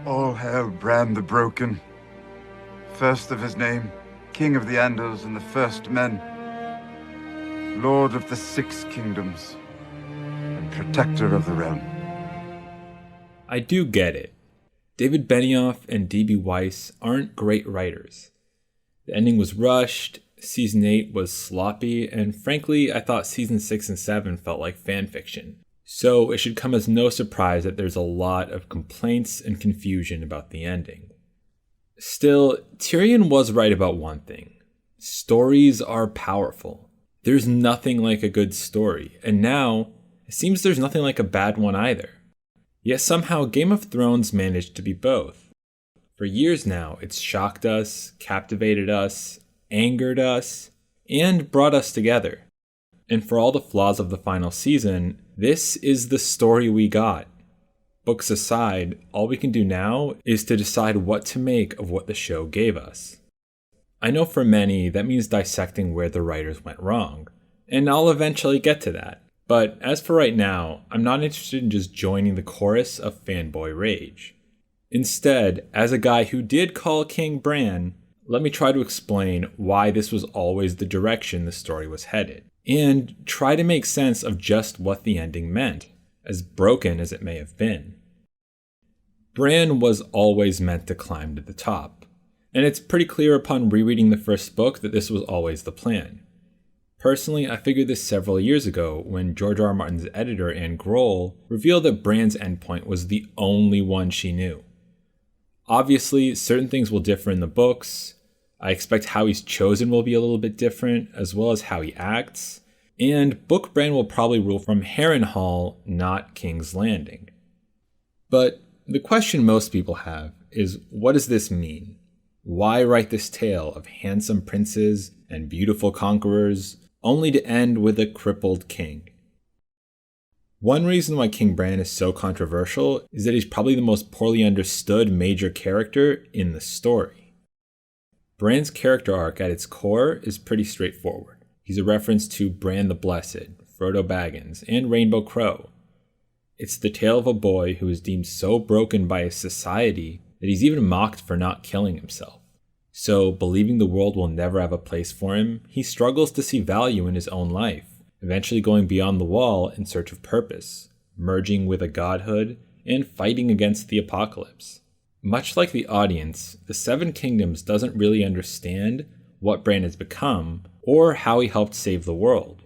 All hail Bran the Broken, first of his name, king of the Andals and the first men, lord of the 6 kingdoms, and protector of the realm. I do get it. David Benioff and D.B. Weiss aren't great writers. The ending was rushed, Season 8 was sloppy, and frankly, I thought Season 6 and 7 felt like fanfiction. So it should come as no surprise that there's a lot of complaints and confusion about the ending. Still, Tyrion was right about one thing. Stories are powerful. There's nothing like a good story, and now, it seems there's nothing like a bad one either. Yet somehow Game of Thrones managed to be both. For years now, it's shocked us, captivated us, angered us, and brought us together. And for all the flaws of the final season, this is the story we got. Books aside, all we can do now is to decide what to make of what the show gave us. I know for many, that means dissecting where the writers went wrong, and I'll eventually get to that. But as for right now, I'm not interested in just joining the chorus of fanboy rage. Instead, as a guy who did call King Bran, let me try to explain why this was always the direction the story was headed, and try to make sense of just what the ending meant, as broken as it may have been. Bran was always meant to climb to the top, and it's pretty clear upon rereading the first book that this was always the plan. Personally, I figured this several years ago when George R.R. Martin's editor, Anne Grohl, revealed that Bran's endpoint was the only one she knew. Obviously, certain things will differ in the books. I expect how he's chosen will be a little bit different, as well as how he acts. And Book Bran will probably rule from Harrenhal, not King's Landing. But the question most people have is, what does this mean? Why write this tale of handsome princes and beautiful conquerors, only to end with a crippled king? One reason why King Bran is so controversial is that he's probably the most poorly understood major character in the story. Bran's character arc at its core is pretty straightforward. He's a reference to Bran the Blessed, Frodo Baggins, and Rainbow Crow. It's the tale of a boy who is deemed so broken by his society that he's even mocked for not killing himself. So, believing the world will never have a place for him, he struggles to see value in his own life, eventually going beyond the wall in search of purpose, merging with a godhood, and fighting against the apocalypse. Much like the audience, the Seven Kingdoms doesn't really understand what Bran has become or how he helped save the world.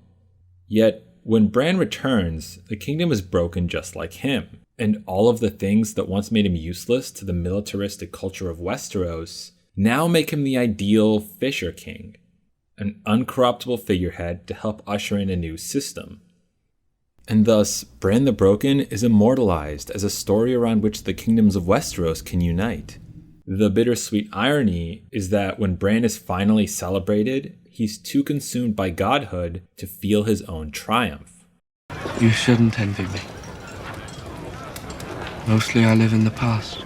Yet, when Bran returns, the kingdom is broken just like him, and all of the things that once made him useless to the militaristic culture of Westeros now make him the ideal Fisher King, an uncorruptible figurehead to help usher in a new system. And thus, Bran the Broken is immortalized as a story around which the kingdoms of Westeros can unite. The bittersweet irony is that when Bran is finally celebrated, he's too consumed by godhood to feel his own triumph. You shouldn't envy me. Mostly I live in the past.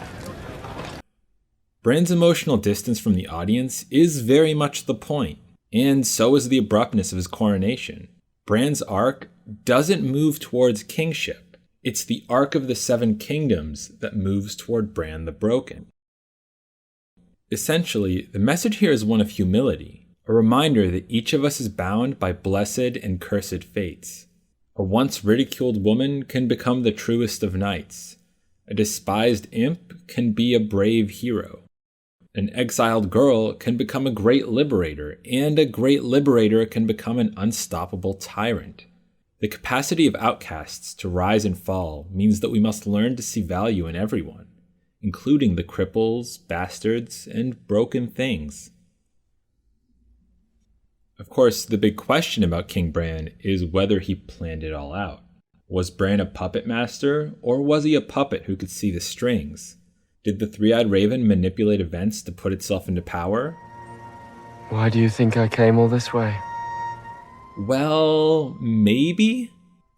Bran's emotional distance from the audience is very much the point, and so is the abruptness of his coronation. Bran's arc doesn't move towards kingship. It's the arc of the Seven Kingdoms that moves toward Bran the Broken. Essentially, the message here is one of humility, a reminder that each of us is bound by blessed and cursed fates. A once ridiculed woman can become the truest of knights. A despised imp can be a brave hero. An exiled girl can become a great liberator, and a great liberator can become an unstoppable tyrant. The capacity of outcasts to rise and fall means that we must learn to see value in everyone, including the cripples, bastards, and broken things. Of course, the big question about King Bran is whether he planned it all out. Was Bran a puppet master, or was he a puppet who could see the strings? Did the Three-Eyed Raven manipulate events to put itself into power? Why do you think I came all this way? Well, maybe?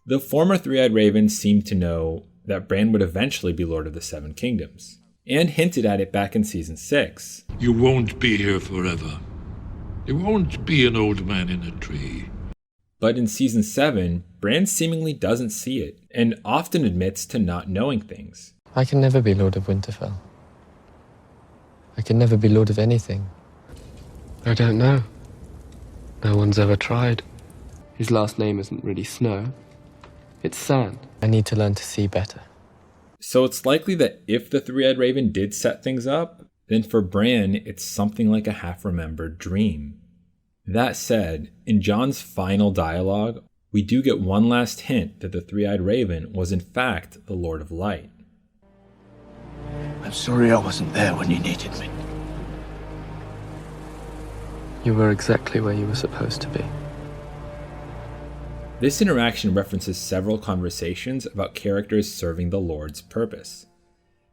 The former Three-Eyed Raven seemed to know that Bran would eventually be Lord of the Seven Kingdoms, and hinted at it back in Season 6. You won't be here forever. You won't be an old man in a tree. But in Season 7, Bran seemingly doesn't see it, and often admits to not knowing things. I can never be Lord of Winterfell. I can never be lord of anything. I don't know. No one's ever tried. His last name isn't really snow. It's sand. I need to learn to see better. So it's likely that if the three-eyed raven did set things up, then for Bran, it's something like a half-remembered dream. That said, in Jon's final dialogue, we do get one last hint that the three-eyed raven was in fact the Lord of Light. I'm sorry I wasn't there when you needed me. You were exactly where you were supposed to be. This interaction references several conversations about characters serving the Lord's purpose,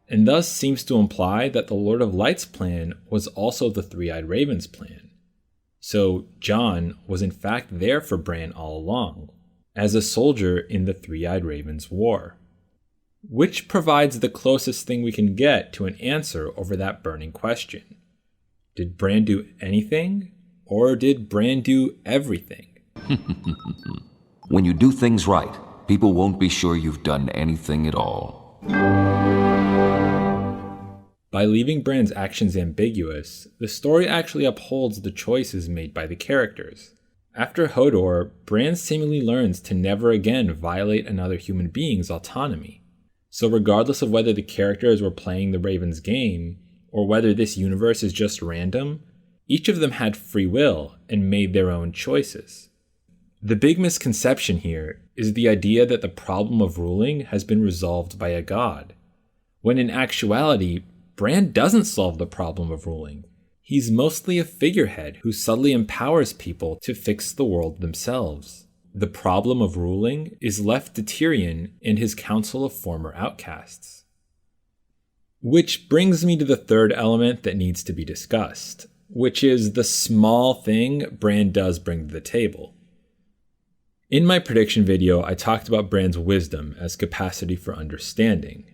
and thus seems to imply that the Lord of Light's plan was also the three-eyed raven's plan. So Jon was in fact there for Bran all along, as a soldier in the three-eyed raven's war. Which provides the closest thing we can get to an answer over that burning question. Did Bran do anything, or did Bran do everything? When you do things right, people won't be sure you've done anything at all. By leaving Bran's actions ambiguous, the story actually upholds the choices made by the characters. After Hodor, Bran seemingly learns to never again violate another human being's autonomy. So regardless of whether the characters were playing the Raven's game, or whether this universe is just random, each of them had free will and made their own choices. The big misconception here is the idea that the problem of ruling has been resolved by a god, when in actuality, Bran doesn't solve the problem of ruling. He's mostly a figurehead who subtly empowers people to fix the world themselves. The problem of ruling is left to Tyrion and his council of former outcasts. Which brings me to the third element that needs to be discussed, which is the small thing Bran does bring to the table. In my prediction video, I talked about Bran's wisdom as capacity for understanding.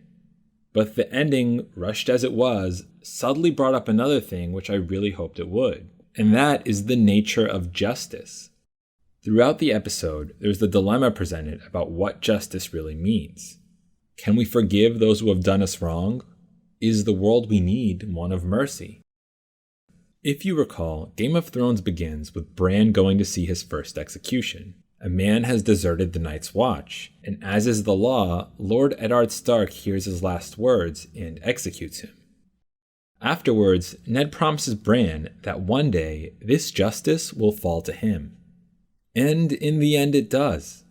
But the ending, rushed as it was, subtly brought up another thing which I really hoped it would, and that is the nature of justice. Throughout the episode, there's the dilemma presented about what justice really means. Can we forgive those who have done us wrong? Is the world we need one of mercy? If you recall, Game of Thrones begins with Bran going to see his first execution. A man has deserted the Night's Watch, and as is the law, Lord Eddard Stark hears his last words and executes him. Afterwards, Ned promises Bran that one day this justice will fall to him. And in the end it does.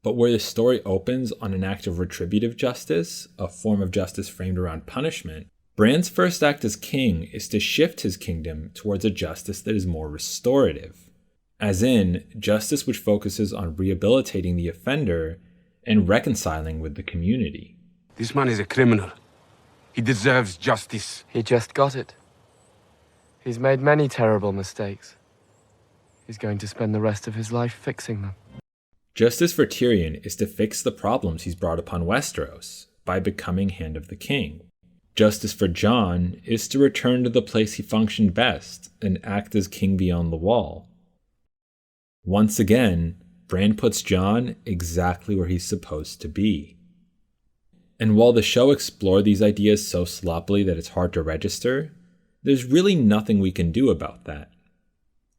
But where the story opens on an act of retributive justice, a form of justice framed around punishment, Bran's first act as king is to shift his kingdom towards a justice that is more restorative. As in, justice which focuses on rehabilitating the offender and reconciling with the community. This man is a criminal. He deserves justice. He just got it. He's made many terrible mistakes. He's going to spend the rest of his life fixing them. Justice for Tyrion is to fix the problems he's brought upon Westeros by becoming Hand of the King. Justice for Jon is to return to the place he functioned best and act as king beyond the wall. Once again, Bran puts Jon exactly where he's supposed to be. And while the show explored these ideas so sloppily that it's hard to register, there's really nothing we can do about that.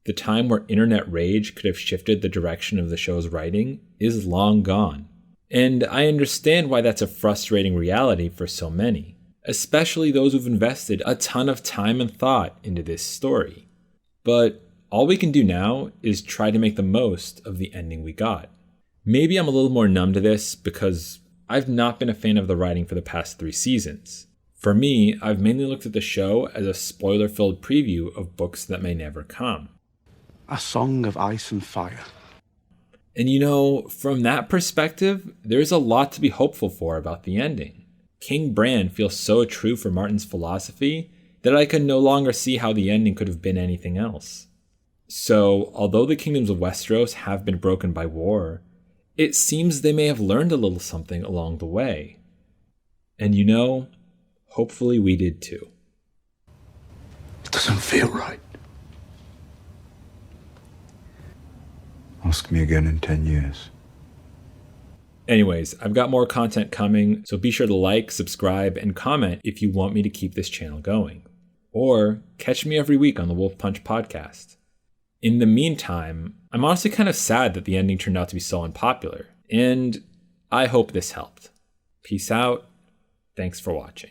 The time where internet rage could have shifted the direction of the show's writing is long gone. And I understand why that's a frustrating reality for so many, especially those who've invested a ton of time and thought into this story. But all we can do now is try to make the most of the ending we got. Maybe I'm a little more numb to this because I've not been a fan of the writing for the past 3 seasons. For me, I've mainly looked at the show as a spoiler-filled preview of books that may never come. A song of ice and fire. And you know, from that perspective, there's a lot to be hopeful for about the ending. King Bran feels so true for Martin's philosophy that I can no longer see how the ending could have been anything else. So, although the kingdoms of Westeros have been broken by war, it seems they may have learned a little something along the way. And you know, hopefully we did too. It doesn't feel right. Ask me again in 10 years. Anyways, I've got more content coming, so be sure to like, subscribe, and comment if you want me to keep this channel going. or catch me every week on the Wolf Punch podcast. In the meantime, I'm honestly kind of sad that the ending turned out to be so unpopular, and I hope this helped. Peace out. Thanks for watching.